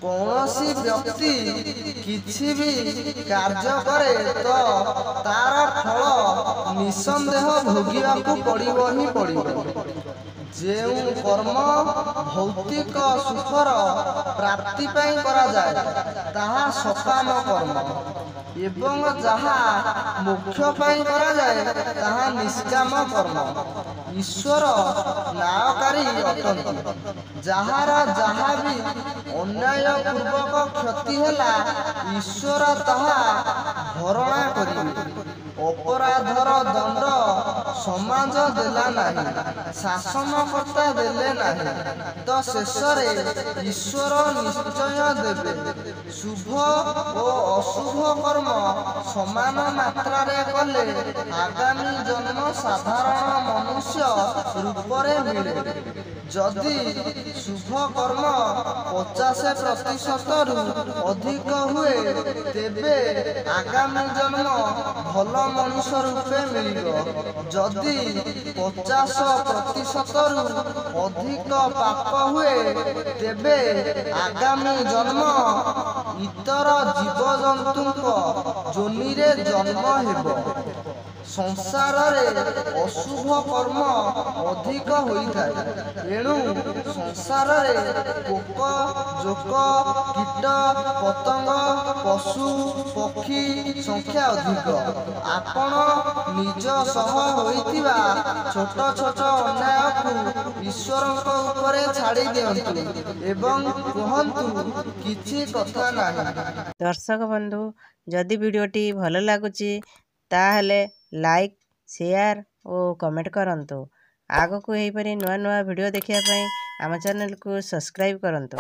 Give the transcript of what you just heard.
कौनसी व्यक्ति किछि भी कार्य करे तो तार फल निसंदेह भोगिबाकू पड़िबो ही पड़िबो। जेउ कर्म भौतिक सुखर प्राप्ति पाई करा जाए ताहा सकाम कर्म एवं जहा मोक्ष पाई करा जाए ताहा निष्काम कर्म। ईश्वर न्यायकारी अटंती। जहार जहा भी अन्याय पूर्वक क्षति हेला ईश्वर ताहा भरणा करिबे। अपराधर दंड समाज देला नहीं, शासनकर्ता देले नहीं तो शेषरे ईश्वर निश्चय देबे। शुभ और अशुभ कर्म समान मात्रा रे कले आगामी जन्म साधारण मनुष्य रूपरे मिले। जदि शुभ कर्म 50% रु अधिक हुए तेबे आगामी जन्म भल मनुष्य रूपे मिलिबो। जदि 50% रु अधिक पाप हुए तेबे आगामी जन्म इतर जीवजंतुଙ୍କ जोनिरे जन्म हेबो। संसार रे अशुभ कर्म अधिक होइथाय। एणु संसार रे पोक जोक कीट पतंग पशु पक्षी संख्या अधिक। आपण निज सह होइथिबा छोट छोट अन्याय को ईश्वरଙ୍କ ऊपर छाड़ी दियंतु एवं कहंतु किछि कथा नाही। दर्शक बंधु जदि वीडियोटी भल लागुची ताहले लाइक शेयर और कमेंट करंतु। आगो को एहीपरि नुआ नुआ वीडियो देखिया पई आम चैनल को सब्सक्राइब करंतु।